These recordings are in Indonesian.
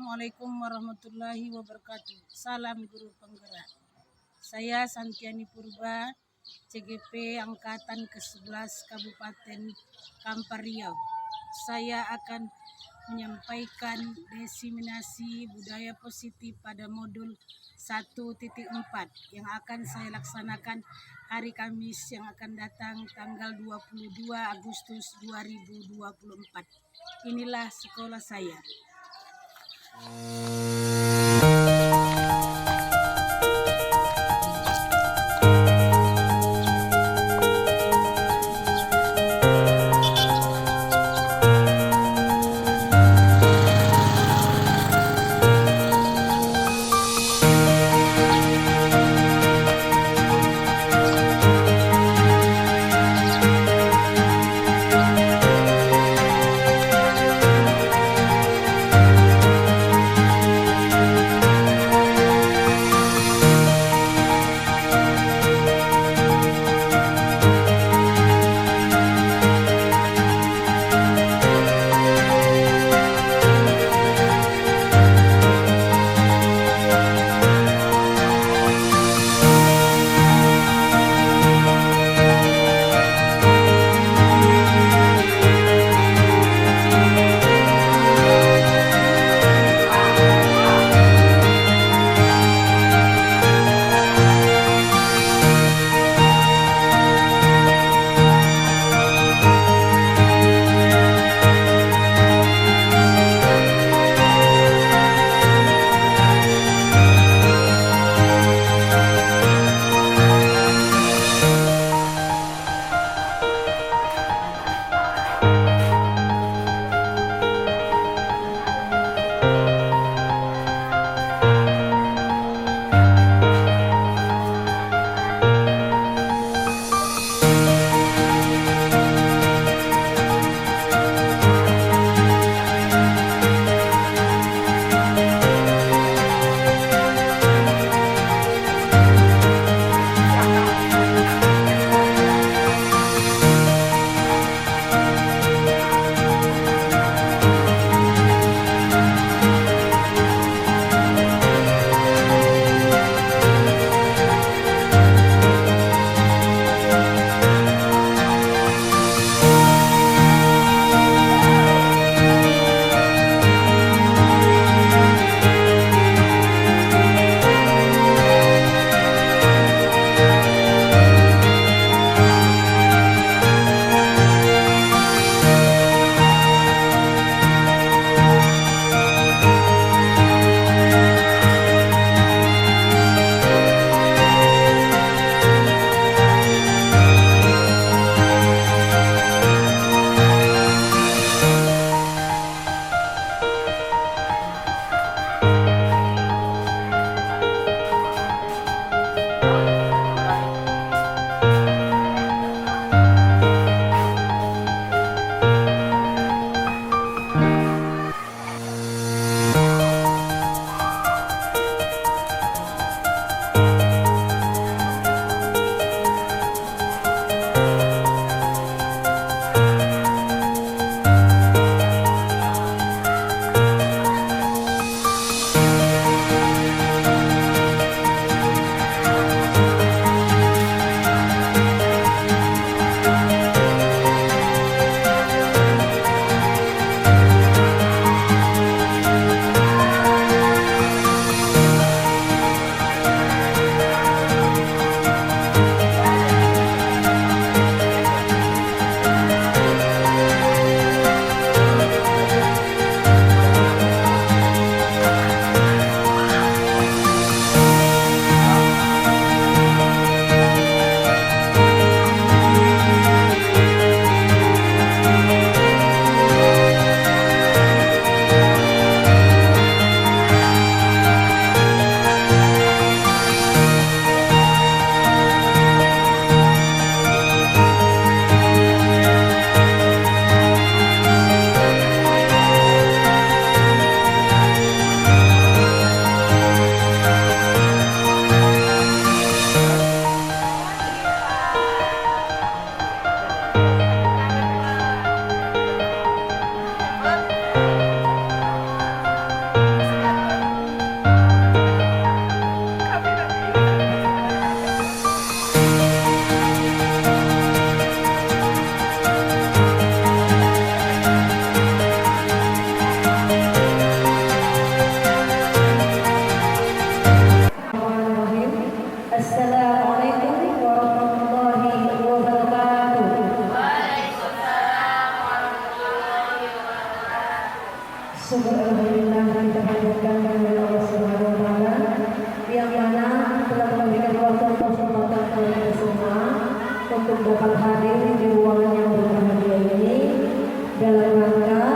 Assalamualaikum warahmatullahi wabarakatuh. Salam guru penggerak. Saya Santiani Purba, CGP Angkatan ke-11 Kabupaten Kampar Riau. Saya akan menyampaikan diseminasi budaya positif pada modul 1.4 yang akan saya laksanakan hari Kamis yang akan datang tanggal 22 Agustus 2024. Inilah sekolah saya. untuk dapat hadir di ruangan yang berbahagia ini dalam rangka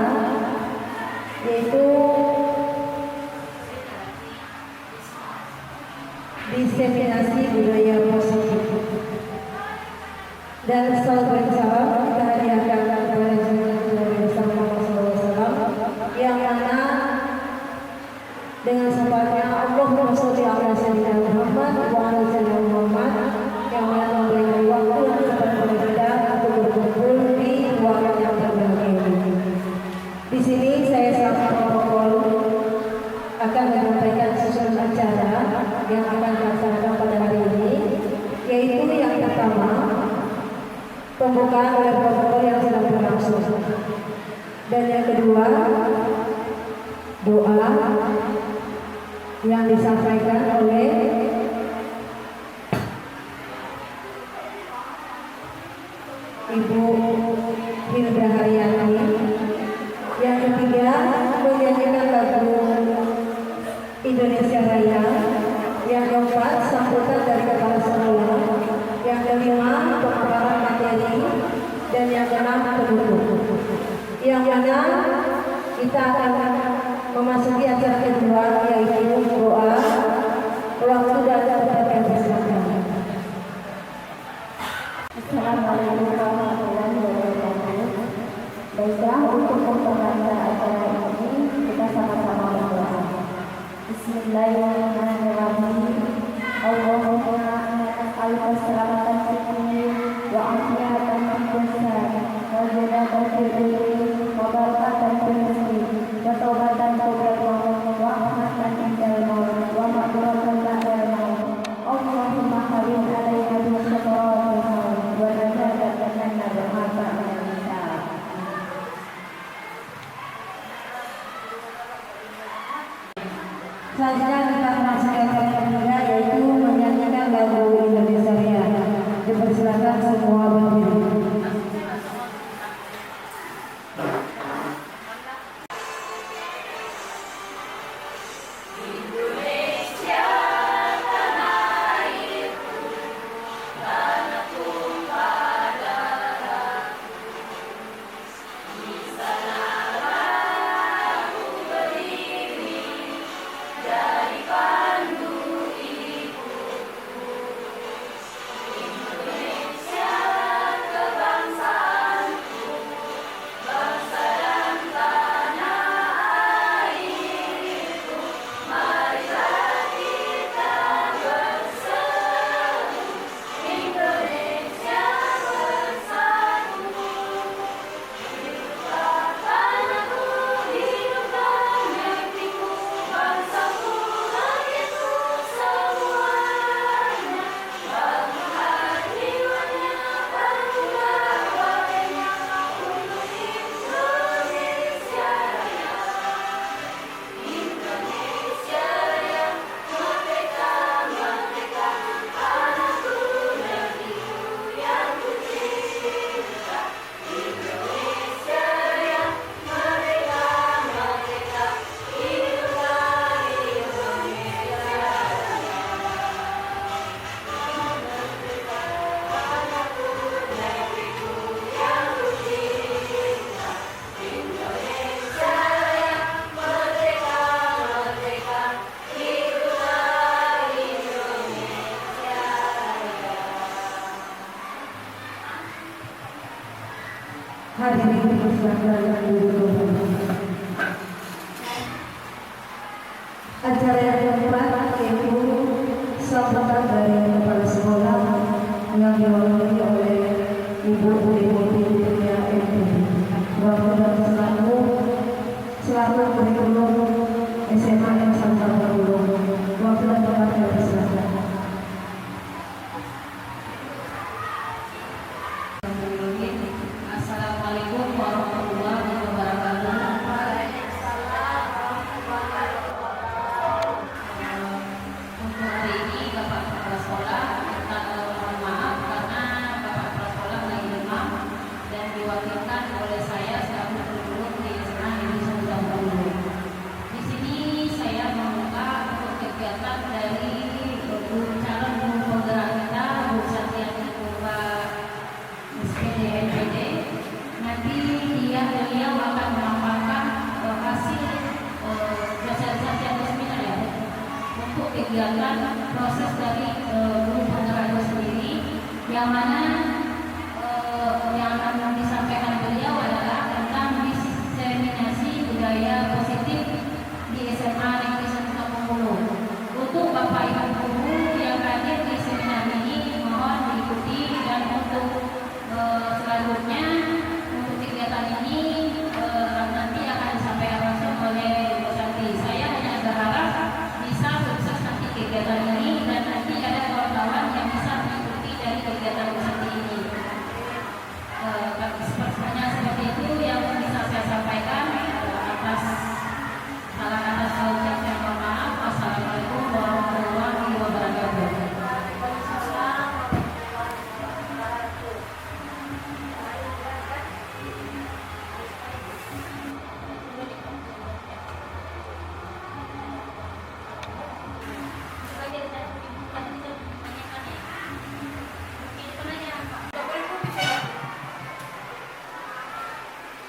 yaitu diseminasi budaya positif. Dan salam kita hadiahkan kepada Nabi Muhammad SAW yang mana dengan syafaatnya Allahumma sholli ala sayyidina Muhammad wa ala sayyidina Muhammad yang mana memberikan waktu kepada kita untuk berkumpul di ruangan yang terbahagia ini. Di sini saya selaku protokol akan menyampaikan susunan acara yang akan dilaksanakan pada hari ini, yaitu yang pertama pembukaan oleh protokol yang sedang berlangsung, dan yang kedua doa yang disampaikan oleh Ibu Hilda Haryani. Yang ketiga menyanyikan lagu Indonesia Raya. Yang keempat sambutan dari kepala sekolah. Yang kelima pemaparan materi, dan yang keenam penutup. Yang mana kita akan memasuki acara kedua, yaitu doa, waktu dan tempat yang diserahkan. Assalamualaikum warahmatullahi wabarakatuh. Baiklah, untuk memperbaikan acara ini kita sama-sama berdoa. Bismillahirrahmanirrahim. Allahumma nas'aluka salamatan fid dunya wa afiyatan fid jasad wa zinatan fil ilmi wa barakatan fil rizqi wa taubatan qabla al-maut wa rahmatan indal maut wa maghfiratan ba'dal maut. Allahumma hawwin 'alaina bi sakaratil maut wa najatan minan nar wa selanjutnya kita melaksanakan yang ketiga, yaitu menyanyikan lagu Indonesia Raya. Dipersilakan semua berdiri. Hadirin dipersilakan duduk kembali. Acara yang keempat yaitu sambutan dari kepala sekolah yang diwakili oleh Ibu Deputi Putria MTB. Bapak selaku kurikulum SMA yang sangat berulung. Waktu dan tempat yang dipersilakan. Assalamualaikum warahmatullahi wabarakatuh. Untuk hari ini Bapak Kepala Sekolah kita mohon maaf karena Bapak Kepala Sekolah lagi demam. kegiatan proses dari guru penggerak itu sendiri, yang mana yang akan disampaikan beliau adalah tentang diseminasi budaya positif di SMA Negeri 1 Kampung. Untuk Bapak Ibu guru yang hadir di seminar ini mohon diikuti, dan untuk selanjutnya untuk kegiatan ini nanti akan disampaikan langsung oleh Ibu Santi. Saya hanya berharap bisa sukses nanti kegiatan ini, dan nanti ada kawan-kawan yang bisa mengikuti dari kegiatan Ibu Santi ini. Hanya seperti itu yang bisa saya sampaikan. Atas salah kata saya ucapkan mohon maaf. Wassalamualaikum warahmatullahi wabarakatuh.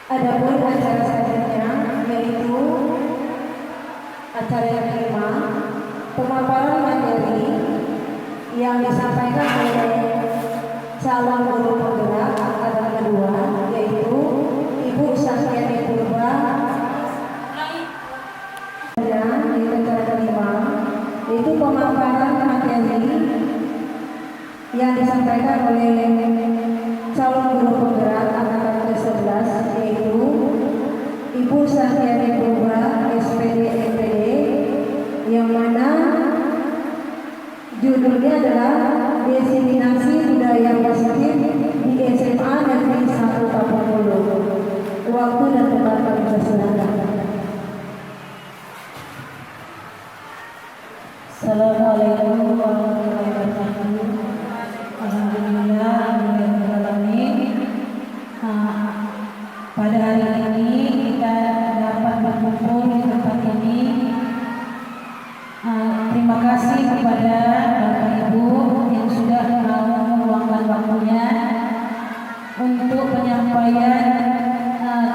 Adapun acara selanjutnya yaitu acara yang kelima, pemaparan materi yang disampaikan oleh calon guru penggerak angkatan kedua, yaitu Ibu Santiani Purba. Dan di acara kelima yaitu pemaparan materi yang disampaikan oleh calon guru penggerak angkatan ke-11, yaitu Ibu Santiani Purba, SPD MPD, yang mana judulnya adalah Diseminasi Budaya Positif di SMA Negeri 1 Kampung. Waktu dan tempat kami persilakan. Assalamualaikum warahmatullahi wabarakatuh. Alhamdulillahirrahmanirrahim. Pada hari ini kita dapat berkumpul di tempat ini. Terima kasih kepada Bapak Ibu yang sudah mau meluangkan waktunya untuk penyampaian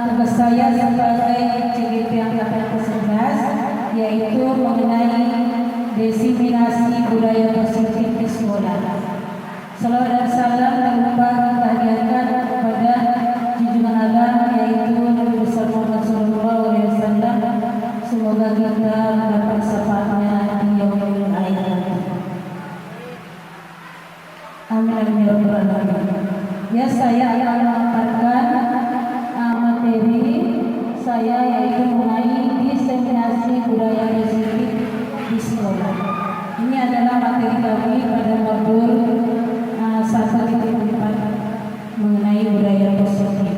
tugas saya sebagai CGP Angkatan ke-11, yaitu mengenai diseminasi budaya positif di sekolah. Salawat dan salam terlimpah kita hadiahkan kepada junjungan alam, yaitu Nabi besar Muhammad SAW. Semoga kita dapat syafaatnya di yaumil akhir. Amin amin ya rabbal alamin. Ya, saya akan memaparkan materi saya, yaitu mengenai diseminasi budaya positif di sekolah. Ini adalah materi kami pada modul 1.4 mengenai budaya positif.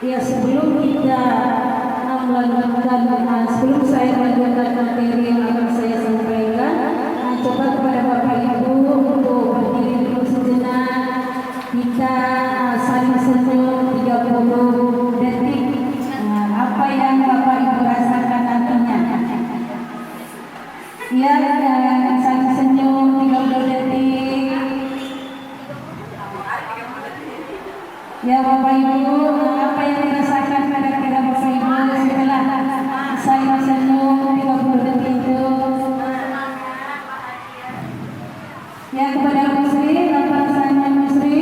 Ya, sebelum kita melanjutkan, sebelum saya melanjutkan materi yang akan saya sampaikan, coba kepada Bapak Ibu untuk berdiri dulu sejenak. Kita saling senyum 30 detik. Apa yang Bapak Ibu rasakan nantinya? Ya, saling senyum 30 detik. Ya Bapak Ibu, apa yang dirasakan kira-kira Bapak Ibu setelah saya senyum 30 detik itu? Ya, kepada Musri, apa rasanya Musri?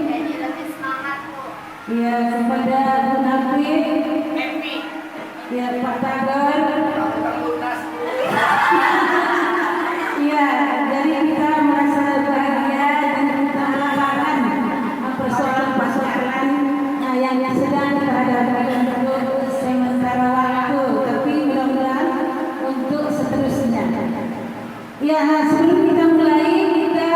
Jadi lebih semangat, Bu. Ya, kepada Bu Nafi, ya Pak Tagar. Ya, jadi kita merasa bahagia dan kita melupakan persoalan-persoalan yang sedang dihadapi untuk sementara waktu, tapi mudah-mudahan untuk seterusnya. Ya, sebelum kita mulai, kita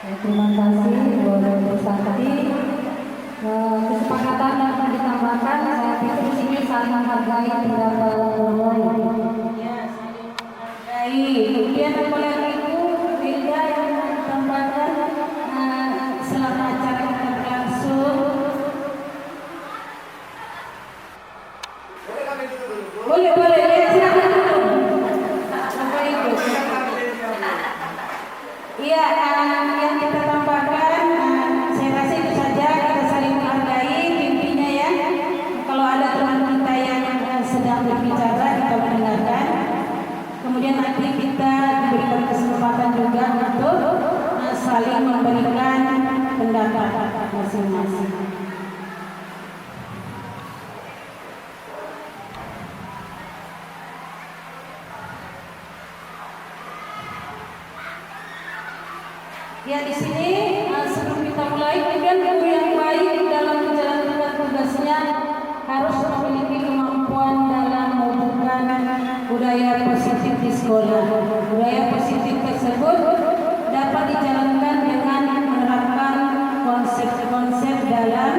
Terima kasih Bu Santi. Kesepakatan yang akan ditambahkan, saya pikir di sini saling menghargai pendapat orang lain. Ya, saling menghargai. Kemudian apa lagi Bu Hilda yang mau ditambahkan selama acara kita berlangsung? Boleh, ya, silakan dulu. Bapak Ibu. Iya, yang kita tambahkan, saya rasa itu saja, kita saling menghargai pimpinnya ya. Kalau ada teman kita yang sedang berbicara, kita mendengarkan. Kemudian nanti kita diberikan kesempatan juga untuk saling memberikan pendapat masing-masing. Ya, di sini sebelum kita mulai, kemudian guru yang baik dalam menjalankan tugasnya harus memiliki kemampuan dalam mewujudkan budaya positif di sekolah. Budaya positif tersebut dapat dijalankan dengan menerapkan konsep-konsep dalam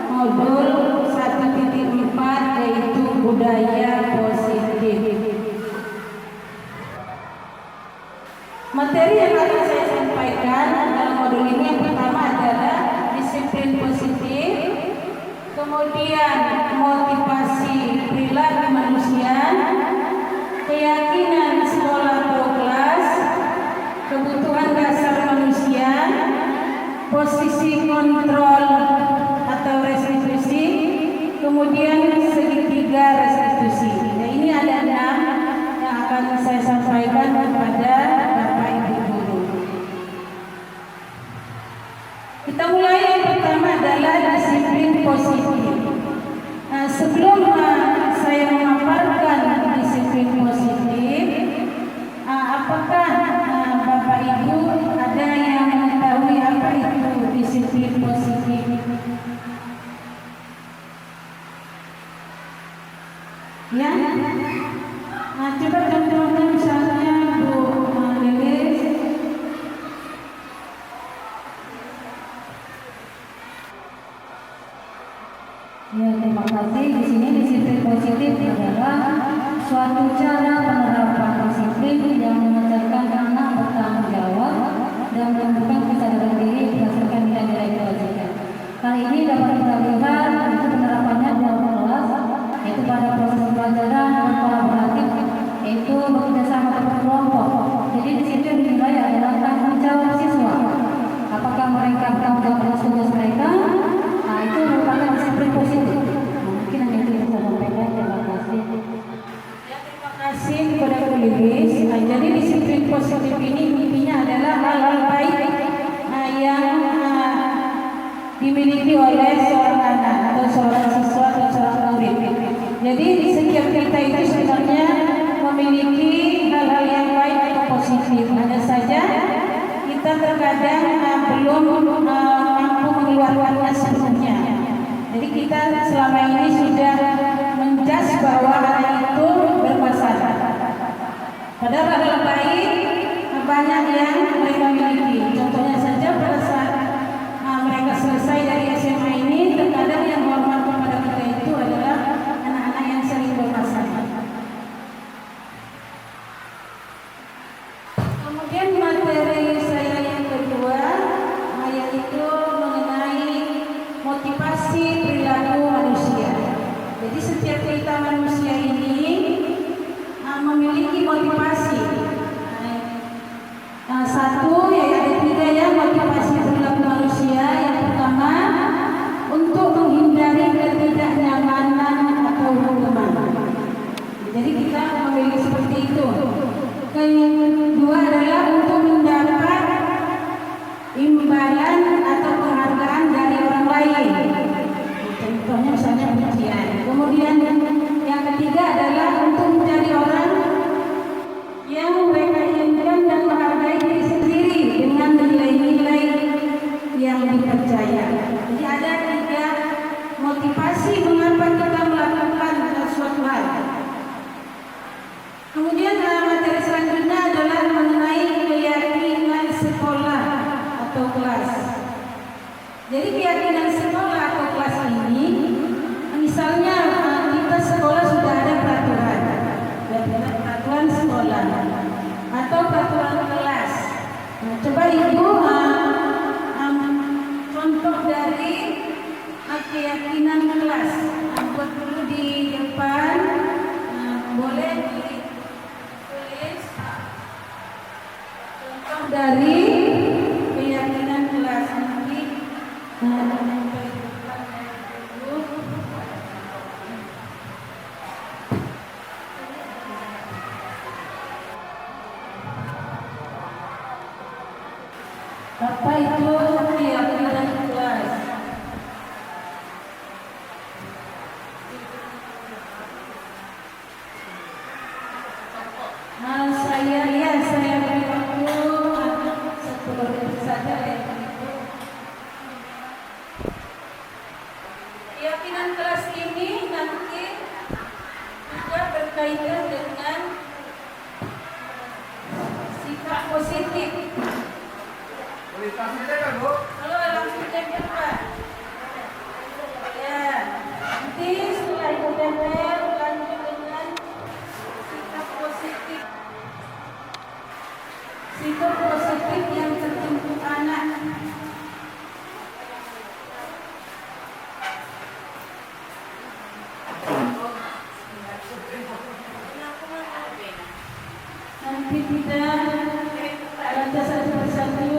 modul 1.4 yaitu budaya positif. Materi yang akan saya sampaikan dalam modul ini yang pertama adalah disiplin positif, kemudian motivasi perilaku manusia, keyakinan sekolah atau kelas, kebutuhan dasar manusia, posisi kontrol atau restitusi, kemudian segitiga restitusi. Nah, ini ada 6 yang akan saya sampaikan kepada Bapak Ibu guru. Kita mulai, yang pertama adalah disiplin positif. Nah, sebelum saya memaparkan disiplin positif, apakah Bapak Ibu ada yang mengetahui apa itu disiplin positif? Ya, coba contohnya misalnya Bu Lilis. Ya, terima kasih. Di sini disiplin positif adalah suatu cara penerapan disiplin yang mengajarkan anak bertanggung jawab dan menumbuhkan kesadaran diri berdasarkan nilai-nilai kewajiban. Hal ini dapat kita lihat itu penerapannya dalam kelas, yaitu pada proses pembelajaran dan kolaboratif, yaitu bekerjasama atau berkelompok. Jadi di situ dinilai adalah tanggung jawab siswa. Apakah mereka bertanggung jawab atas tugas mereka? Nah, itu merupakan disiplin positif. Mungkin hanya itu yang saya sampaikan. Terima kasih. Ya, terima kasih kepada Bu Lilis. Jadi disiplin positif ini intinya adalah hal-hal baik yang dimiliki oleh seorang anak atau seorang siswa atau seorang murid. Jadi di setiap kita itu sebenarnya memiliki hal-hal yang baik atau positif. Hanya saja kita terkadang belum mampu mengeluarkannya sepenuhnya. Jadi kita selama ini sudah menjas bahwa hal itu bermasalah. Padahal hal baik banyak yang mereka miliki. Contohnya saja pada saat mereka selesai dari SMA ini, terkadang yang hormat kepada kita itu adalah anak-anak yang sering bermasalah. Kemudian materi saya yang kedua yaitu mengenai motivasi perilaku manusia. Jadi setiap kita manusia ini memiliki motivasi. Satu, ya ada 3 ya, motivasi perilaku manusia. Yang pertama, untuk menghindari ketidaknyamanan atau hukuman. Jadi kita memiliki seperti itu. Kedua adalah untuk mendapat imbalan atau penghargaan dari orang lain. Contohnya misalnya pujian. Kemudian yang ketiga adalah untuk menjadi orang yang mereka inginkan dan menghargai diri sendiri dengan nilai-nilai kelas. Jadi keyakinan sekolah atau kelas ini, misalnya kita sekolah sudah ada peraturan sekolah atau peraturan kelas. Nah, coba ibu contoh dari keyakinan kelas. Buat dulu di depan, boleh ditulis contoh dari keyakinan kelas nanti. Apa itu keyakinan kelas? Saya beri waktu satu menit saja ya. Keyakinan kelas ini nanti juga berkaitan dengan sikap positif. Halo, langsung tempel Pak. Ya, nanti setelah itu tempel lanjut dengan sikap positif. Sikap positif yang tertumpu anak. Nanti kita baca satu persatu.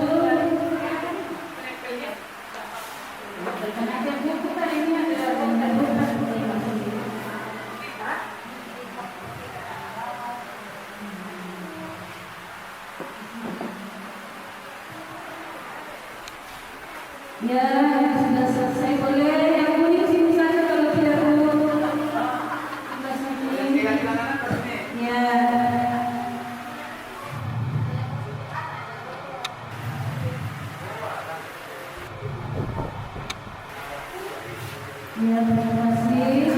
Ya, sudah selesai. Boleh yang kuning sini saja kalau tidak perlu. Ya. Ya, terima kasih.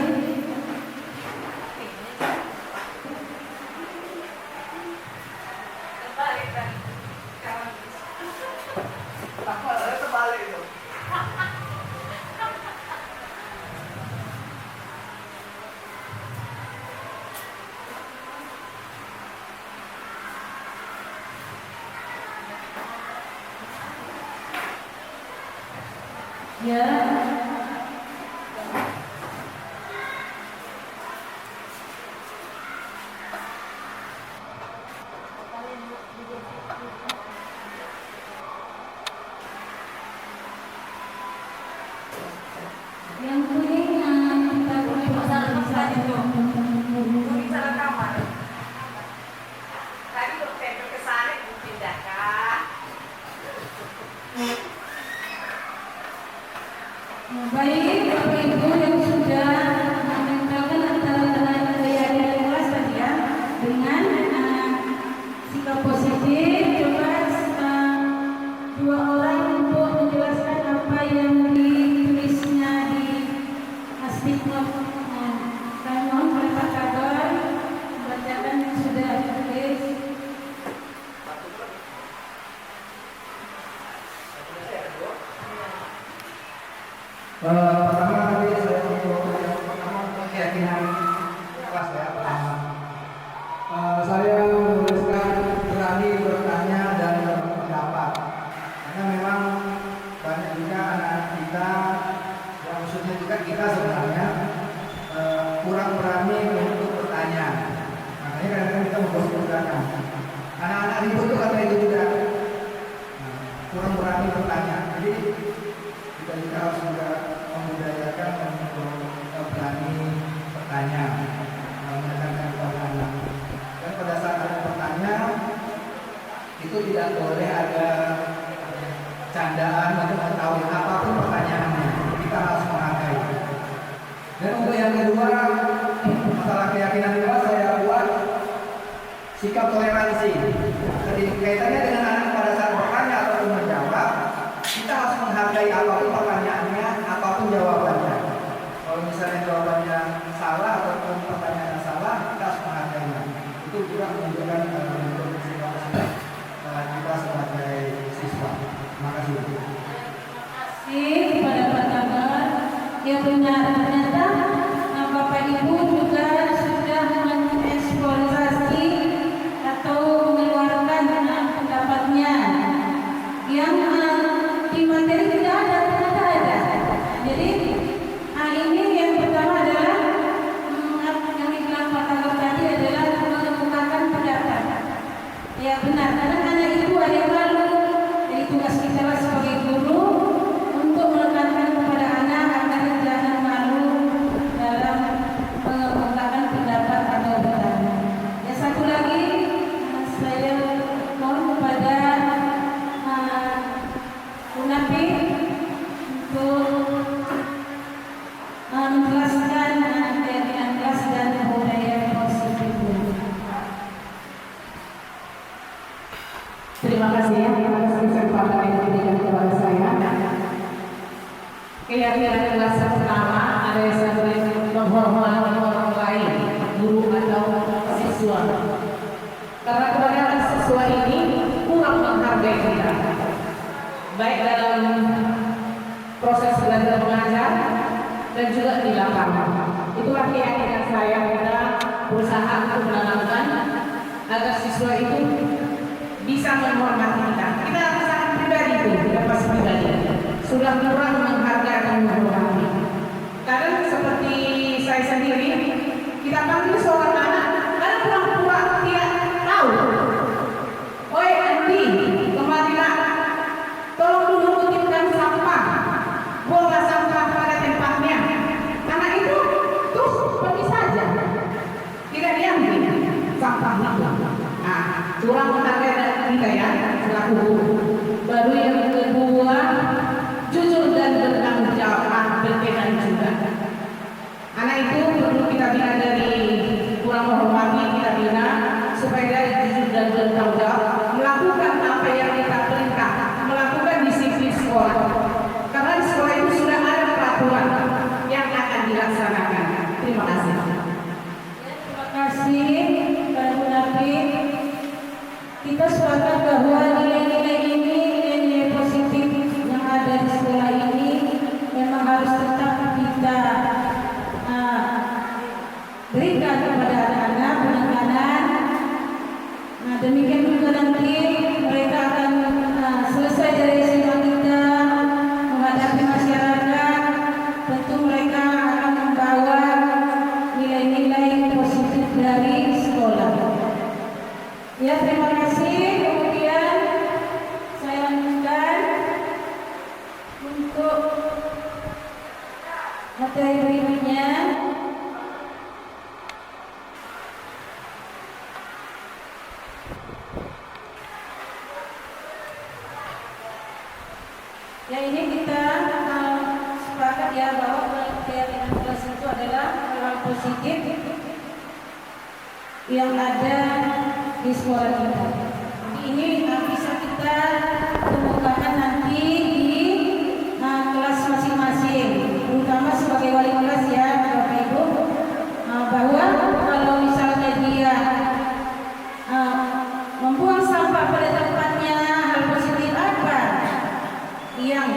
Ya. Yang kuning kita boleh pasang itu. Baik, Bapak Ibu yang sudah menempelkan antara keyakinan kelas tadi ya dengan sikap positif, coba dua orang untuk menjelaskan apa yang ditulisnya di stigma kanon oleh Pak Kabar, bacakan yang sudah ditulis. Pertama tadi saya untuk keyakinan kelas ya. Saya menuliskan berani bertanya dan berpendapat, karena memang banyak juga anak kita, yang maksudnya juga kita sebenarnya kurang berani untuk bertanya. Makanya kadang-kadang kita membosankan. Anak-anak itu tuh kata itu juga kurang berani bertanya. Jadi kita harus juga membudayakan untuk berani bertanya, menekankan kepada anak. Dan pada saat ada bertanya, itu tidak boleh ada candaan atau mengetahui apapun pertanyaannya. Kita harus menghargai. Dan untuk yang kedua, masalah keyakinan kelas saya buat sikap toleransi. Jadi kaitannya dengan anak pada saat bertanya ataupun menjawab, kita harus menghargai apapun pertanyaannya, apapun jawabannya. Kalau misalnya jawabannya salah ataupun pertanyaannya salah, kita harus menghargainya. Itu juga menunjukkan bentuk sikap kita sebagai siswa. Terima kasih. kasih kepada Pak Kabar. Ya benar, ternyata Bapak Ibu juga sudah mengeksplorasi atau mengeluarkan pendapatnya yang di materi tidak ada, ternyata ada. Jadi ini yang pertama adalah yang dibilang Pak Kabar tadi adalah mengemukakan pendapat. Ya benar, karena anak itu ada yang malu. Jadi tugas kita lah sebagai guru untuk menekankan kepada anak agar jangan malu dalam mengemukakan pendapat atau bertanya. Ya satu lagi saya mohon kepada Unapi untuk menjelaskan dengan kelas dan budaya positif. Terima kasih ya atas kesempatan yang diberikan kepada saya. Keyakinan kelas pertama ada sebagai menghormati orang lain, guru atau siswa. Karena kebanyakan siswa ini kurang menghargai kita, baik dalam proses belajar mengajar dan juga di lapangan. Itulah keyakinan saya, kita berusaha untuk menanamkan agar siswa itu bisa menghormati kita. Kita sangat pribadi itu, tidak pas pribadi. Sudah kurang menghargai dan menghormati. Karena seperti saya sendiri, kita panggil seorang anak, karena pura-pura tidak tahu. Oi Andi, kemarilah, tolong dulu kutipkan sampah, buanglah sampah pada tempatnya. Anak itu terus pergi saja, tidak diambil sampahnya. Nah, kurang menghargai kita ya selaku guru. Baru yang kedua, jujur dan bertanggung jawab, berkenan juga. Anak itu perlu kita bina dari kurang menghormati, kita bina supaya dia jujur dan bertanggung jawab, melakukan apa yang kita perintah, melakukan disiplin sekolah. Karena di sekolah itu sudah ada peraturan yang akan dilaksanakan. Terima kasih. Terima kasih Pak Unapi. Kita sepakat bahwa nilai-nilai ini, nilai-nilai positif yang ada di sekolah ini memang harus tetap kita berikan kepada anak-anak penekanan. Nah, demikian juga nanti mereka akan selesai dari SMA kita menghadapi masyarakat, tentu mereka akan membawa nilai-nilai positif dari sekolah. Ya, terima kasih. Kemudian saya lanjutkan untuk materi berikutnya. Ya, ini kita sepakat ya bahwa keyakinan kelas itu adalah hal positif yang ada di sekolah kita. Jadi ini bisa kita kemukakan nanti di kelas masing-masing, terutama sebagai wali kelas ya Bapak Ibu, bahwa kalau misalnya dia membuang sampah pada tempatnya, hal positif apa yang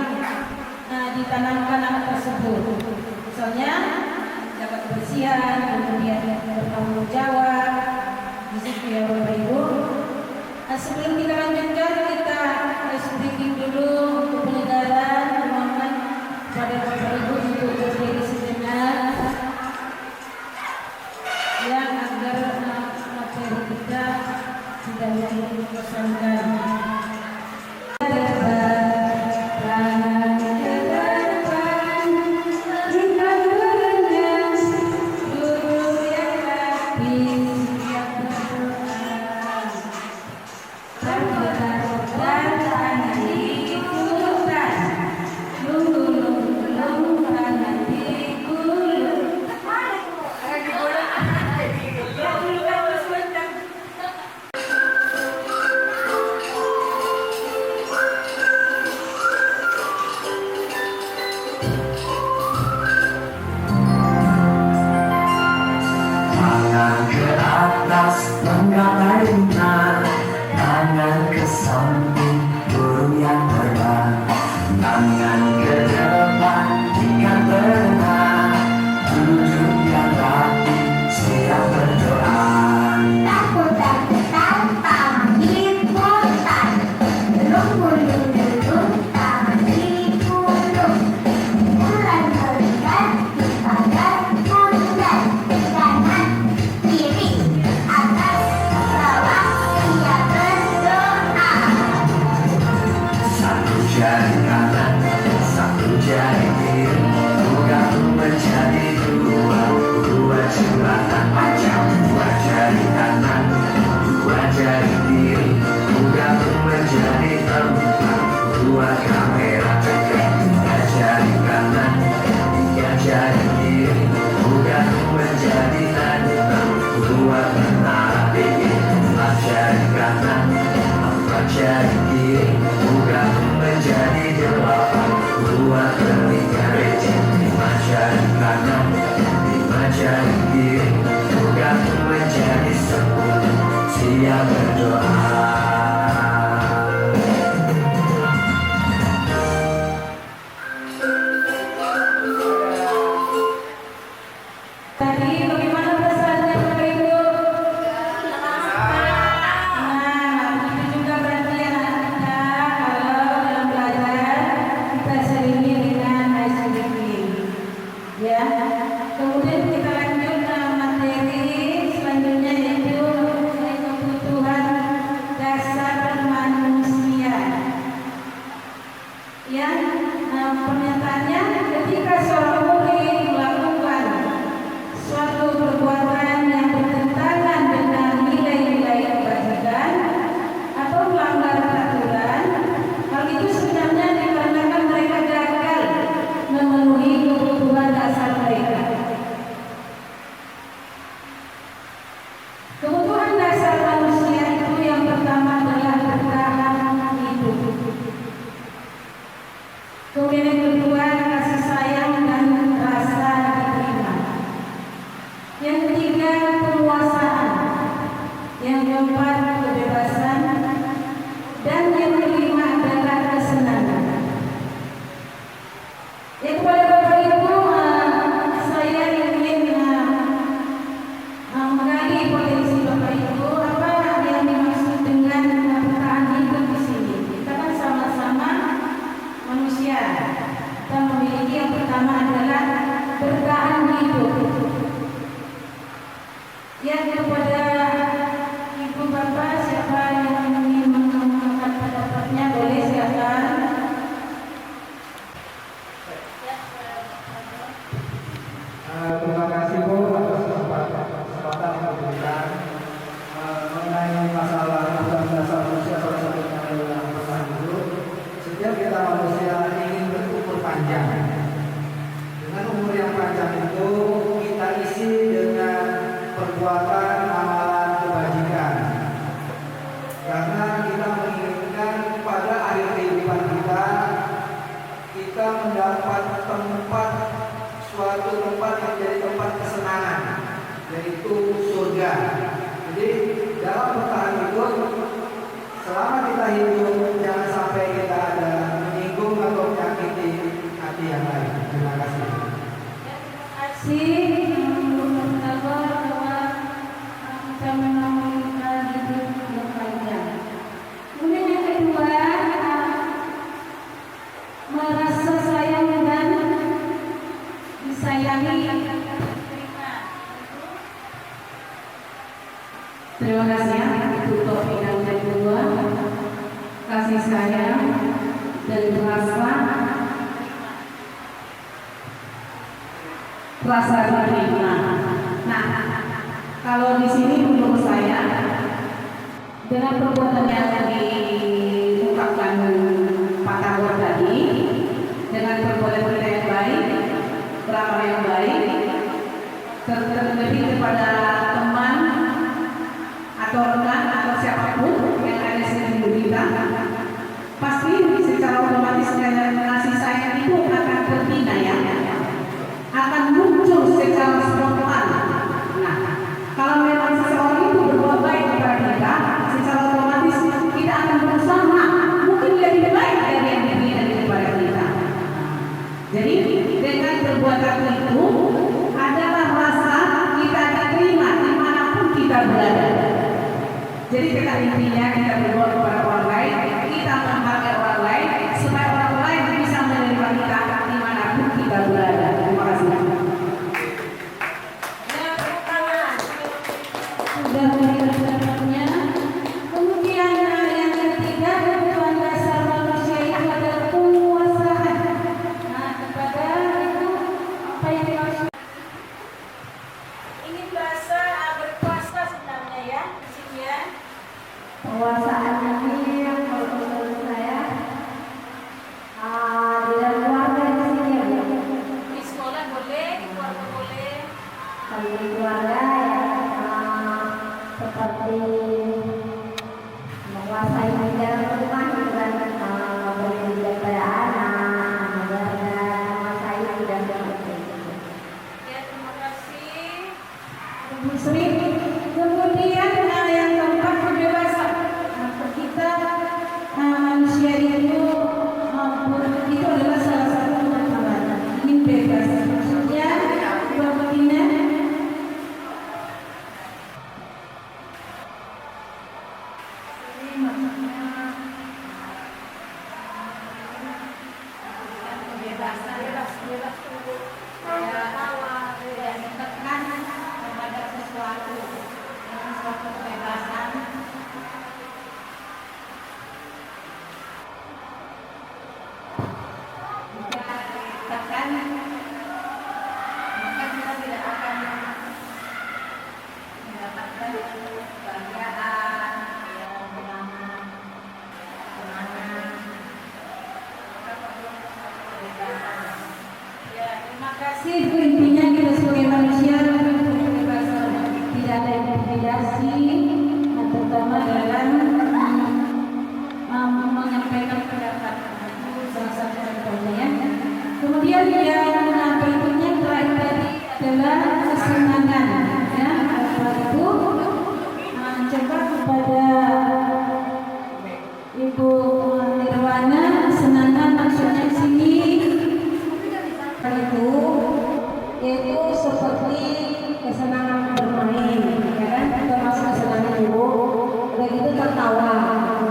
ditanamkan anak tersebut? Misalnya jaga kebersihan, kemudian bertanggung jawab. Di situ ya Bapak Ibu. Sebelum kita lanjutkan, kita harus briefing dulu untuk penyegaran. Mohon pada Bapak Ibu untuk berdiri sejenak, yang agar materi kita tidak membosankan. Terima Tangan ke depan, ikat berenang, dudukkan rapi, siap berdoa. Takut tangan diputar, belum tangan dikulung. Bulan berikan pada pundak, kanan kiri atas bawah ia berdoa. Satu jari kanan, satu jari kiri, bukan menjadi dua, dua jembatan panjang, dua jari kanan, dua jari kiri, bukan menjadi empat, dua kamera dekat, tiga jari kanan, tiga jari kiri, bukan menjadi enam, dua menara dikit, empat jari kanan, empat jari kiri, bukan menjadi delapan, dua ketiga receh, lima jari kanan, lima jari kiri, bukan menjadi sepuluh, siap berdoa. Tadi bagaimana perasaannya Bapak Ibu? Nah, begitu juga berarti anak kita kalau dalam belajar kita selingi dengan ice breaking. Ya. Kemudian kita lanjut ke materi selanjutnya yaitu kebutuhan dasar manusia. Ya, pernyataannya ketika seorang murid melakukan suatu perbuatan yang bertentangan dengan nilai-nilai kebajikan atau melanggar peraturan, hal itu sebenarnya dikarenakan mereka gagal memenuhi kebutuhan dasar mereka. Kebutuhan dasar manusia itu yang pertama adalah bertahan hidup. Kemudian yang kedua kasih sayang dan rasa diterima. Yang ketiga penguasaan. Yang keempat kebebasan. Dan yang kelima adalah kesenangan. Ya, kepada Bapak Ibu, saya ingin menggali potensi Bapak Ibu apa yang dimaksud dengan bertahan hidup di sini. Kita kan sama-sama manusia. Kita memiliki yang pertama adalah bertahan hidup. Ya, kepada Ibu Bapak siapa yang ingin mengangkat pendapatnya boleh silakan. Terima kasih Bu atas kesempatan yang diberikan mengenai masalah kebutuhan dasar manusia, salah satunya adalah bertahan hidup. Setiap kita manusia ingin berumur panjang. Dengan umur yang panjang itu kita isi dengan perbuatan amalan kebajikan. Karena kita menginginkan pada akhir kehidupan kita mendapat tempat, suatu tempat yang menjadi tempat kesenangan, yaitu surga. Jadi dalam bertahan hidup, selama kita hidup jangan sampai kita ada menyinggung atau menyakiti hati yang lain. Terima kasih. Terima kasih bahwa kita memiliki hidup yang panjang. Kemudian yang kedua, merasa sayang dan disayangi. Terima kasih ya. Itu topik yang kedua, kasih sayang dan rasa diterima. Nah, kalau di sini menurut saya dengan perbuatan yang diungkapkan Pak Tagor tadi, dengan perbuatan kita yang baik, beramal yang baik, terlebih kepada teman atau rekan atau siapapun yang ada di sekitar kita, pasti secara otomatis kasih sayang itu akan terbina ya, akan muncul secara spontan. Nah, kalau memang seseorang itu berbuat baik kepada kita, secara otomatis kita akan berusaha sosial itu adalah rasa kita diterima dimanapun kita berada. Jadi kita intinya kita berdoa kepada orang lain, kita menghargai orang lain supaya orang lain bisa menerima kita dimanapun kita berada. Terima kasih. Sudah memberikan pendapatnya. Kemudian yang ketiga, kebutuhan dasar manusia itu adalah penguasaan. Nah, kepada itu apa yang dimaksud? Ini bahasa berkuasa sebenarnya ya, di sini ya. Penguasaan ini yang menurut saya di dalam keluarga di sini ya Bu. Di sekolah boleh, di keluarga boleh. Kalau di keluarga ya seperti menguasai dalam rumah gitu kan, memberi kepada anak, mengajarkan, menguasai dan seperti itu. Ya, terima kasih. Ibu Sri. Kemudian yang keempat kebebasan. Nah, kita manusia itu adalah salah satu kebutuhan. Ingin bebas. Maksudnya berbina. Ini maksudnya kebebasan, bebas dulu. Ya, tidak ditekan kepada sesuatu dengan suatu kebebasan. Jika ditekan, maka kita tidak akan mendapatkan kebahagiaan, kemenangan. Maka perlu kebebasan. Ya, terima kasih. Itu intinya kita sebagai manusia perlu kebebasan. Tidak ada intimidasi, terutama dalam menyampaikan pendapat. Itu salah satu contohnya. Kemudian yang berikutnya terakhir tadi adalah kesenangan. Ya, Bapak Ibu coba kepada Ibu Nirwana, kesenangan maksudnya di sini itu yaitu seperti kesenangan bermain, ya kan? Termasuk kesenangan Ibu, udah gitu tertawa,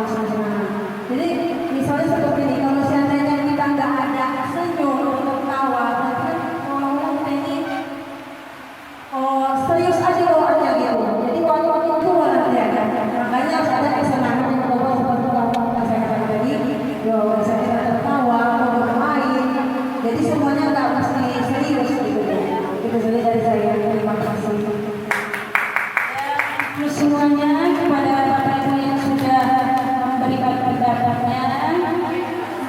kesenangan. Jadi misalnya seperti ini, kalau seandainya kita nggak ada senyum, tertawa, berarti orang-orang ini serius aja bawaannya gitu. Jadi waktu itu orangnya kan, makanya harus ada kesenangan yang bawa seperti apa saya katakan tadi, bisa kita tertawa, mau bermain. Jadi semuanya nggak mesti serius gitu. Itu saja dari saya. Terima kasih. Terus semuanya kepada Bapak Ibu yang sudah memberikan pendapatnya.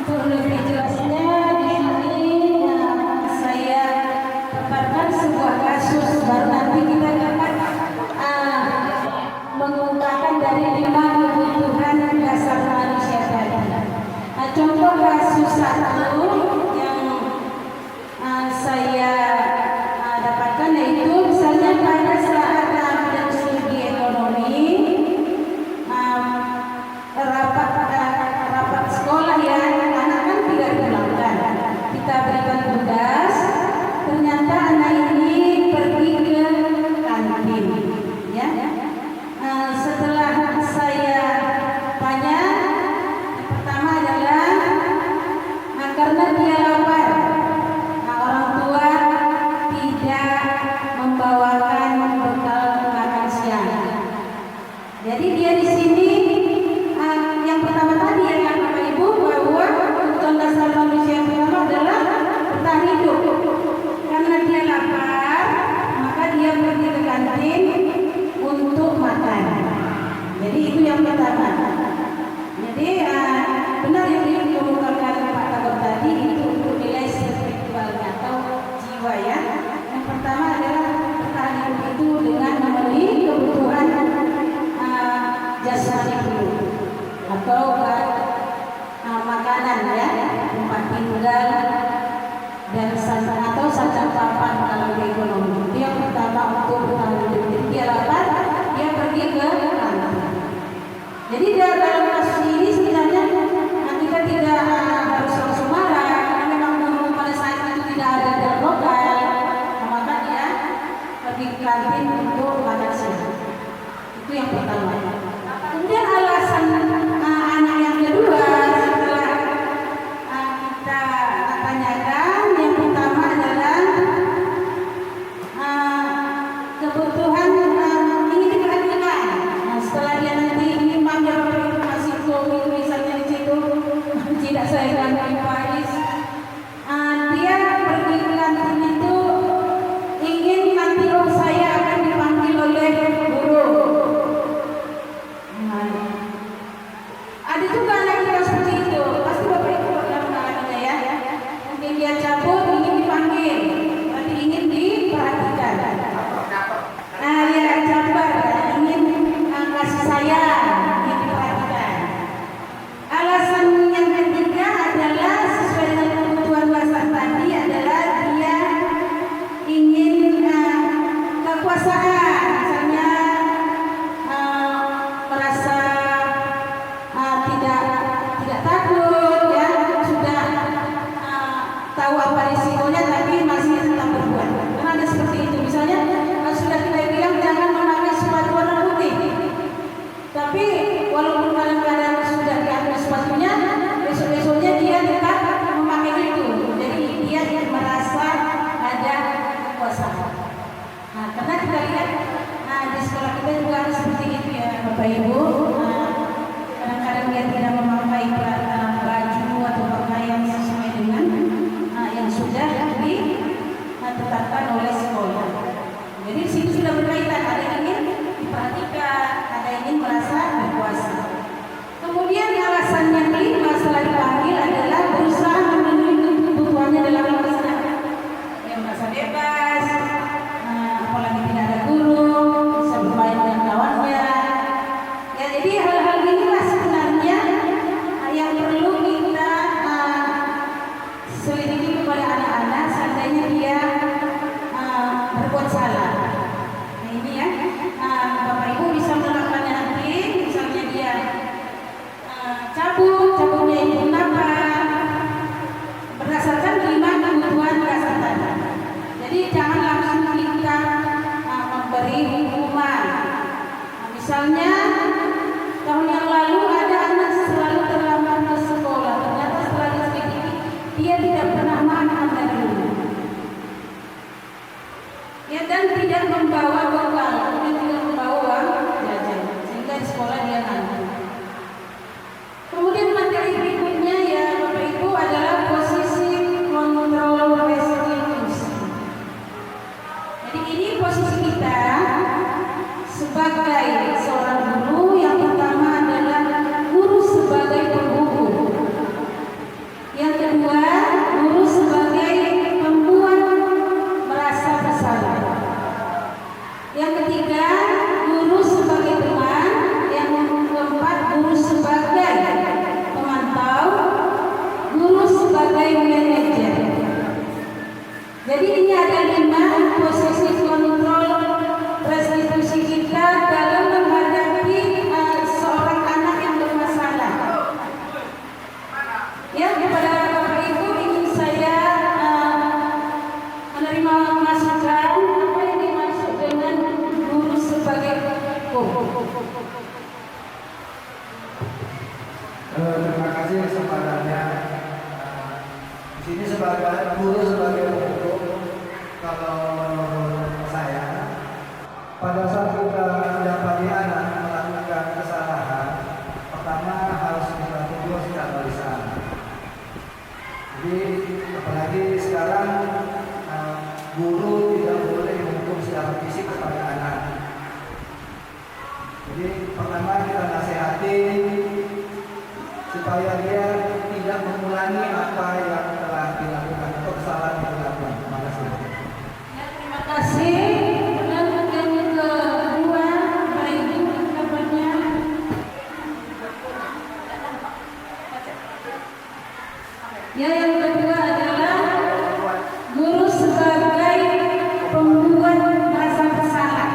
Untuk lebih jelasnya di sini saya paparkan sebuah kasus, baru nanti kita dapat mengungkapkan dari 5 kebutuhan dasar manusia tadi. Contoh kasus satu yang saya dapatkan yaitu misalnya pada saat ada studi ekonomi, rapat sekolah ya, anak kan tidak dipulangkan. Kita berikan tugas, ternyata anak ini pergi ke kantin, ya. Setelah saya tanya, pertama adalah karena dia lapar. Orang tua tidak membawakan bekal makan siang. Jadi dia di sini yang pertama tadi ya kan Bapak Ibu, bahwa kebutuhan dasar manusia yang pertama adalah bertahan hidup. Karena dia lapar, maka dia pergi ke kantin untuk makan. Jadi itu yang pertama. Jadi benar yang dikemukakan Pak Tagor tadi itu untuk nilai spiritualnya atau jiwa ya. Yang pertama adalah bertahan hidup itu dengan memenuhi kebutuhan jasmani dulu atau makanan ya, tempat tinggal dan atau santan papan kalau di ekonomi. Itu yang pertama untuk bertahan hidup. Jadi dia lapar, dia pergi ke kantin. Jadi dalam kasus ini sebenarnya kita tidak harus langsung marah karena memang pada saat itu tidak ada dalam lokal. Ibu Faiz. Dia pergi ke kantin itu ingin nanti oh saya akan dipanggil oleh guru. Ada juga anak kita seperti itu. Pasti Bapak Ibu pernah mengalaminya ya. Mungkin dia cabut ingin dipanggil, tapi ingin diperhatikan. Dia cabar ingin kasih sayang, ingin diperhatikan. Alasan yang ketiga adalah sesuai dengan kebutuhan bahasa tadi adalah dia ingin kekuasaan, misalnya merasa tidak takut ya, sudah tahu apa risikonya tapi masih tetap berbuat. Karena ada seperti itu, misalnya sudah kita bilang jangan memakai sepatu warna putih, tapi walaupun kadang-kadang sudah diambil sepatunya, besok-besoknya dia tetap memakai itu. Jadi dia merasa ada kekuasaan. Karena kita lihat di sekolah kita juga ada seperti itu ya Bapak Ibu. Kadang-kadang dia tidak memakai baju atau pakaian sesuai dengan yang sudah ditetapkan oleh sekolah. Jadi di situ sudah berkaitan, ada yang ingin diperhatikan, ada yang ingin merasa berkuasa. Kemudian alasan yang kelima setelah dipanggil adalah berusaha memenuhi kebutuhannya dalam melaksanakan. Yang merasa bebas, apalagi tidak ada guru, bisa bermain dengan kawannya. Ya, jadi hal-hal inilah sebenarnya yang perlu kita selidiki kepada anak-anak seandainya dia berbuat salah. Nah ini ya, Bapak Ibu bisa melakukannya nanti, misalnya dia cabutnya itu kenapa? Berdasarkan 5 kebutuhan dasar tadi. Jadi jangan langsung kita memberi hukuman. Misalnya tahun yang lalu ada anak selalu terlambat ke sekolah, ternyata setelah diselidiki dia tidak pernah makan dari rumah. Ya, dan tidak membawa bekal, dia tidak membawa uang jajan, sehingga di sekolah dia ngantri. Kemudian materi berikutnya ya Bapak Ibu adalah posisi kontrol restitusi. Jadi ini posisi kita sebagai seorang guru. Yang pertama adalah guru sebagai penghubung. Yang kedua, guru sebagai pembuat merasa bersalah. Yang ketiga, guru sebagai teman. Yang keempat, guru sebagai pemantau, guru sebagai manajer. Jadi ini ada 5 posisi kontrol restitusi kita dalam menghadapi seorang anak yang bermasalah. Ya, kepada Bapak Ibu ingin saya menerima masukan apa yang dimaksud dengan guru sebagai Terima kasih kesempatannya. Di sini sebagai guru sebagai pembentuk, kalau menurut saya, pada saat kita mendapati anak melakukan kesalahan, pertama harus kita tegur secara lisan. Jadi apalagi sekarang guru tidak boleh menghukum secara fisik kepada anak. Jadi pertama kita nasihati supaya dia tidak mengulangi apa yang telah dilakukan atau kesalahan yang dilakukan. Terima kasih. Terima kasih. Dan yang kedua, Bapak Ibu kabarnya. Ya, yang kedua adalah guru sebagai pembuat merasa bersalah.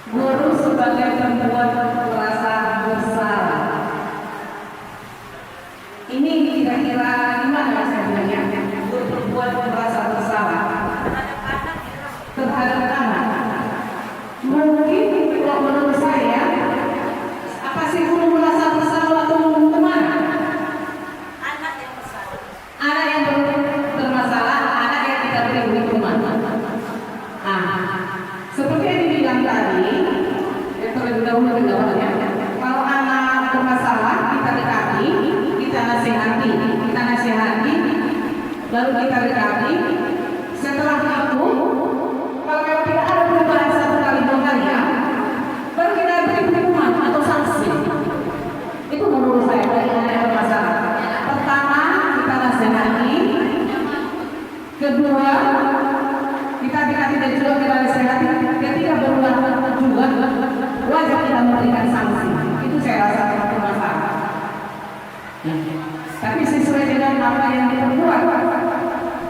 Guru sebagai pembuat merasa bersalah. Ini kira-kira gimana sebenarnya? Guru berbuat merasa bersalah terhadap anak. Mungkin kalau menurut saya, apa sih guru merasa bersalah atau menghukum anak? Anak yang bersalah. Anak yang bermasalah, anak yang kita beri hukuman. Seperti yang bilang tadi, terlebih dahulu ya. Kalau anak bermasalah, kita dekati, kita nasihati, baru kita dekati. Setelah itu, kalau tidak ada perubahan 1 kali 2 kali ya, baru kita beri hukuman atau sanksi. Itu menurut saya dari anak yang bermasalah. Pertama, kita nasihati. Kedua, kita dekati dan juga kita nasihati. Ketika berulang juga, wajib kita memberikan sanksi. Itu saya rasa satu masalah. Tapi sesuai dengan apa yang kita buat.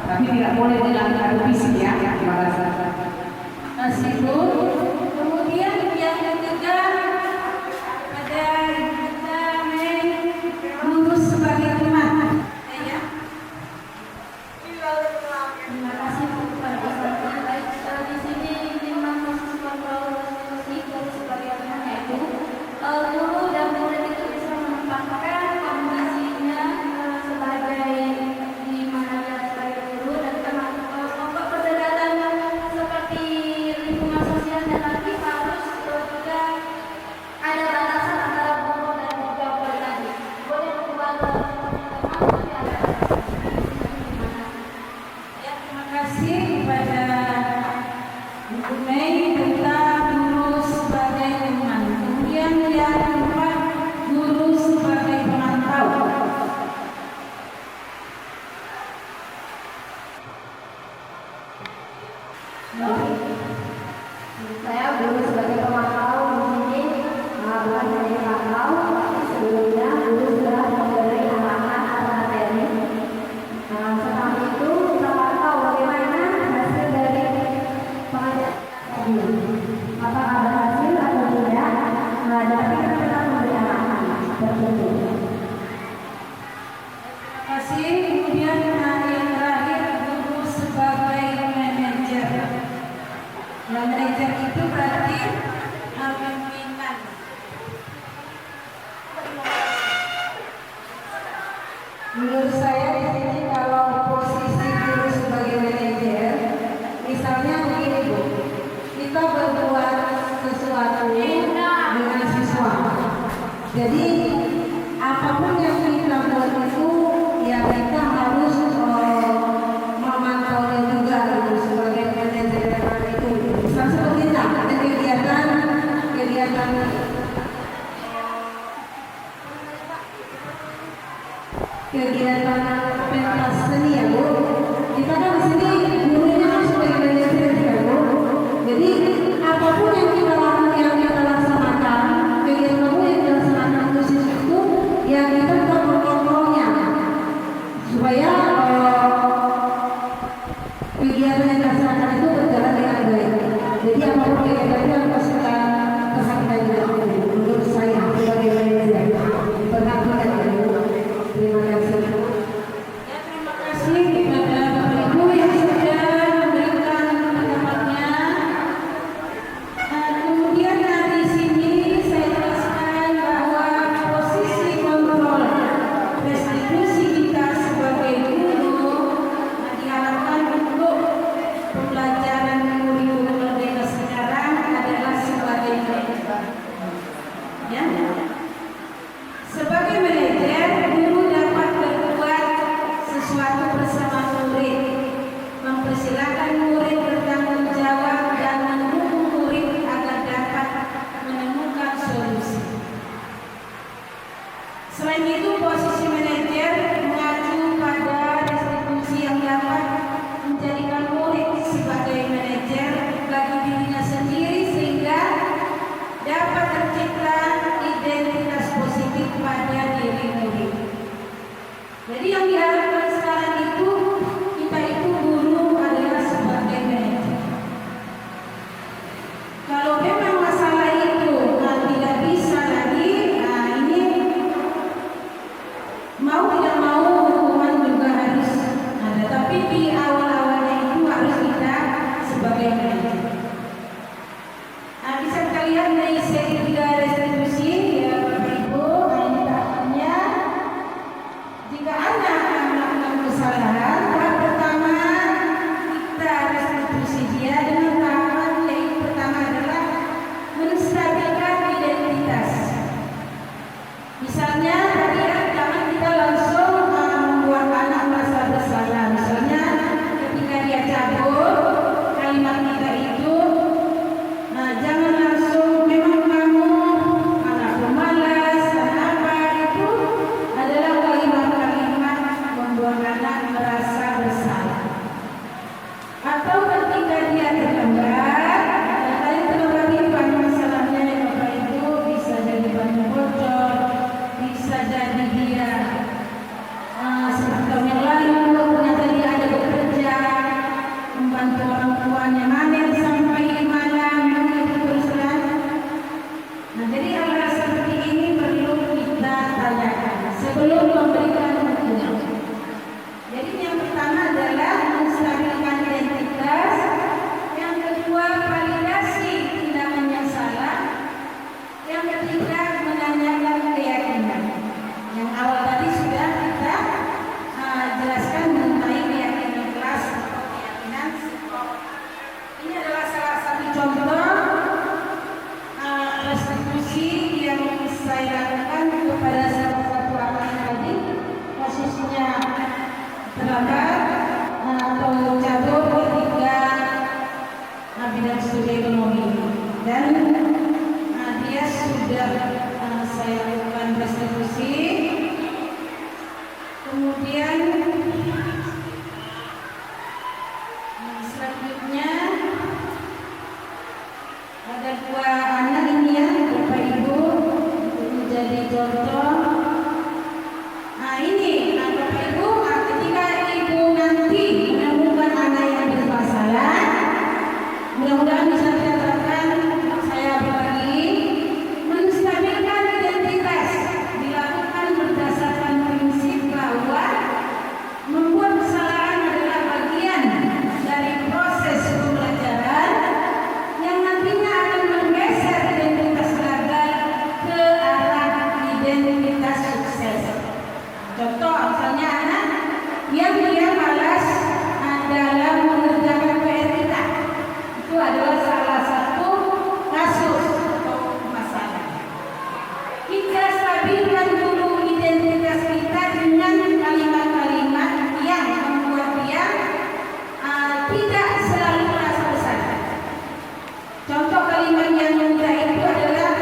Tapi tidak boleh dilakukan fisik ya. Terima kasih. Asibu. Kemudian yang ketiga ada kita lurus sebagai teman. Ya. Terima kasih kepada peserta. Baik, di sini 5 mahasiswa musik dari sebagai teman yaitu guru dan murid itu bisa menempatkan kondisinya sebagai di mana dia sebagai guru dan kelompok perdekatan seperti lingkungan sosial dan lagi harus juga ada batasan antara guru dan juga murid tadi. Boleh membuat teman tapi ada batasan. Ya, terima kasih kepada Bu Mei tentang guru sebagai teman. Kemudian yang keempat, guru sebagai pemantau. Saya guru sebagai pemantau di sini, bukan hanya pemantau, sebelumnya guru sudah memberi arahan atau materi. Setelah itu kita pantau bagaimana hasil dari pengajaran tadi. Apakah berhasil atau tidak? Tapi kita tetap memberi arahan tertentu. Terima kasih. Kemudian yang terakhir, guru sebagai manajer. Nah, manajer itu berarti pimpinan. Menurut saya di sini kalau posisi guru sebagai manajer, misalnya begini Bu, kita berbuat sesuatu dengan siswa. Jadi apapun yang kita buat itu, ya kita harus memantau juga gitu, sebagai manajer itu. Misal seperti itu, ada kegiatan pentas seni ya Bu. Kita kan di sini gurunya kan sebagai manajer ya Bu. Jadi apapun yang kita laksanakan, kegiatan apapun yang dilaksanakan untuk siswa itu, ya kita tetap mengontrolnya supaya kegiatan yang dilaksanakan itu berjalan dengan baik. Jadi apapun kegiatan itu harus kita perhatikan juga menurut saya sebagai manajer. Perhatikan ya Bu. Terima kasih. Ya, terima kasih kepada Bapak Ibu yang sudah memberikan pendapatnya. Kemudian di sini saya jelaskan bahwa posisi kontrol restitusi kita sebagai guru diharapkan untuk pembelajaran kurikulum merdeka sekarang adalah sebagai manajer. Ya. Sebagai manajer, guru dapat berbuat sesuatu bersama murid, mempersilahkan murid bertanggung jawab dan mendukung murid agar dapat menemukan solusi. Selain itu, posisi manajer mengacu pada restitusi yang dapat menjadikan murid sebagai manajer bagi dirinya sendiri sehingga dapat tercipta identitas positif pada diri murid. Jadi yang diharapkan sekarang itu kita itu guru adalah sebagai manajer. Kalau memang masalah itu tidak bisa lagi, ini mau tidak mau hukuman juga harus ada. Tapi di awal-awalnya itu harus kita sebagai manajer. Bisa kita lihat dari segi 3 restitusi ya Bapak Ibu, ini tahapnya. Jika anak melakukan kesalahan, tahap pertama kita restitusi dia dengan tahapan yang pertama adalah Ada dua anak ini ya, Bapak Ibu, menjadi contoh. Nah ini, Bapak Ibu, ketika Ibu nanti menemukan anak yang bermasalah, mudah-mudahan bisa dikatakan saya berbagi, menstabilkan identitas dilakukan berdasarkan prinsip bahwa membuat kesalahan adalah bagian dari proses pembelajaran yang nantinya akan menggeser identitas gagal ke arah identitas sukses. Contoh misalnya anak yang dia malas dalam mengerjakan PR kita, itu adalah salah satu kasus atau masalah. Kita stabilkan dulu identitas kita dengan kalimat-kalimat yang membuat dia tidak selalu merasa bersalah. Contoh kalimat yang mudah itu adalah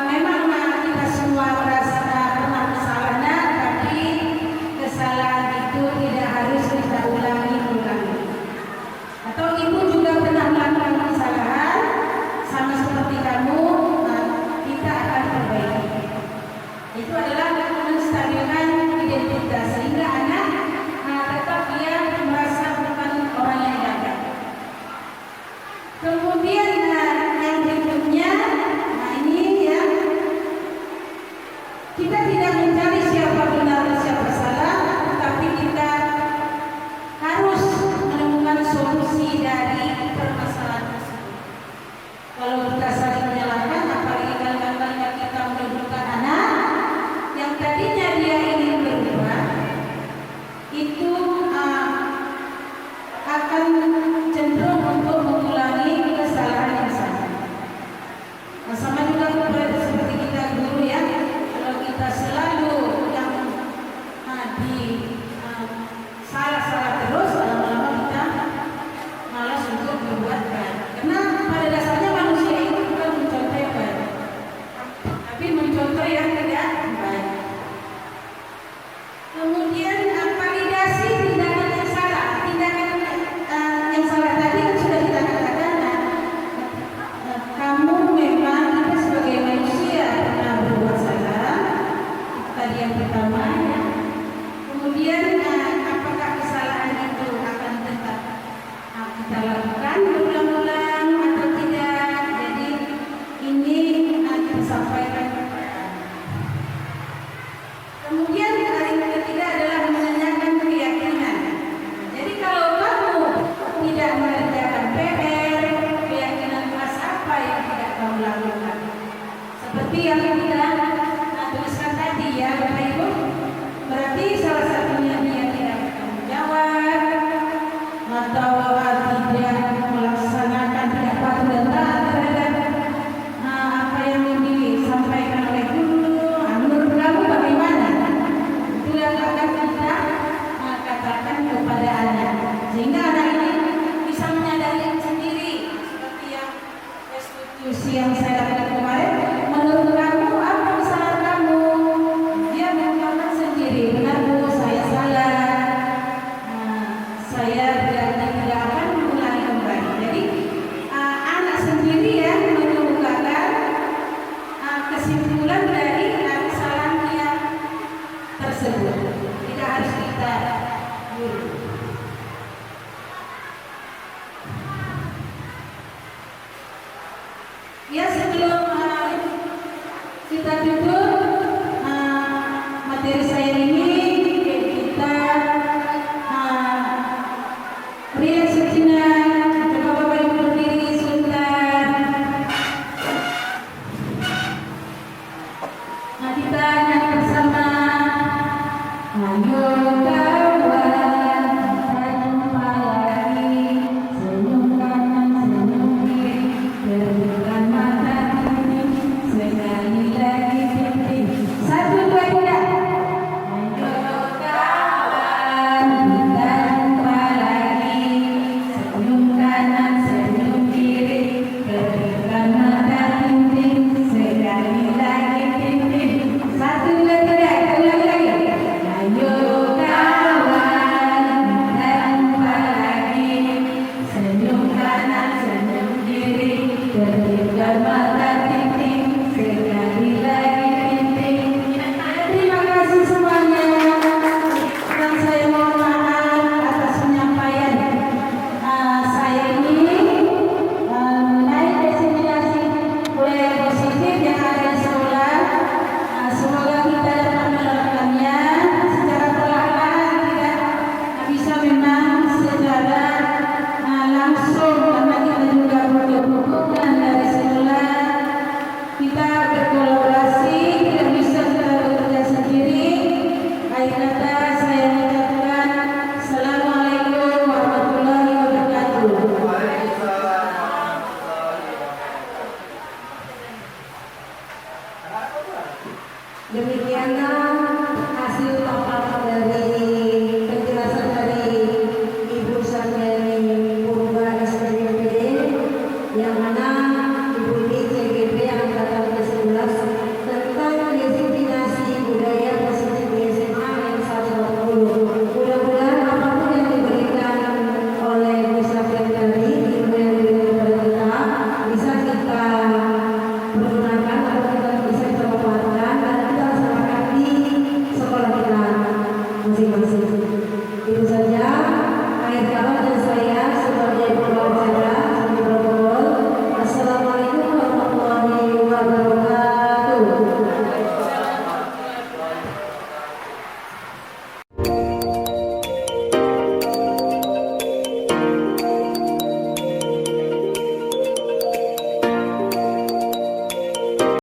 memang kita semua merasa pernah bersalah, tapi kesalahan itu tidak harus kita ulangi. Atau ibu juga pernah melakukan kesalahan sama seperti kamu, kita akan perbaiki. Itu adalah menstabilkan identitas sehingga anak tetap dia merasa bukan orang yang gagal. Kemudian yang berikutnya, ini ya, kita tidak mencari siapa benar dan siapa salah, tetapi kita harus menemukan solusi dari permasalahan tersebut. Kalau kita saling menyalahkan, apalagi kalimat-kalimat kita menyebutkan anak yang tadinya dia ingin berubah, itu akan cenderung untuk mengulangi kesalahan yang sama. Sama juga seperti kita guru ya, kalau kita selalu yang salah-salah terus, lama-lama kita malas untuk berbuat baik. Karena pada dasarnya manusia itu bukan mencontoh yang baik, tapi mencontoh yang tidak baik. Kemudian validasi tindakan yang salah. Tindakan yang salah tadi kan sudah kita katakan, kamu memang kita sebagai manusia pernah berbuat salah. Tadi yang pertama ya. Kemudian apakah kesalahan itu akan tetap kita lakukan berulang-ulang atau tidak? Jadi ini kita sampaikan. Kemudian yang ketiga adalah menanyakan keyakinan. Jadi kalau kamu tidak mengerjakan PR, keyakinan keras apa yang tidak kamu lakukan? Seperti yang kita tuliskan tadi ya Bapak Ibu. Berarti salah satunya dia tidak bertanggung jawab atau tidak melaksanakan, tidak patuh dan taat terhadap apa yang disampaikan oleh guru. Menurut kamu bagaimana? Itu yang akan kita katakan kepada anak, sehingga anak ini bisa menyadari sendiri seperti yang restitusi yang saya lakukan kemarin. Menurut kamu apa kesalahan kamu? Dia mengatakan sendiri, benar Bu, saya salah. Saya berarti tidak akan mengulangi kembali. Jadi anak sendiri yang mengemukakan kesimpulan dari kesalahannya tersebut. Tidak harus kita guru. Ya, sebelum kita tutup materi saya ini, kita relax sejenak. Coba Bapak Ibu berdiri sebentar. Kita nyanyi bersama. Ayo kawan, kita jumpa lagi. Senyum kanan, senyum kiri, berikan mata ini. Sekali lagi kita Demikianlah hasil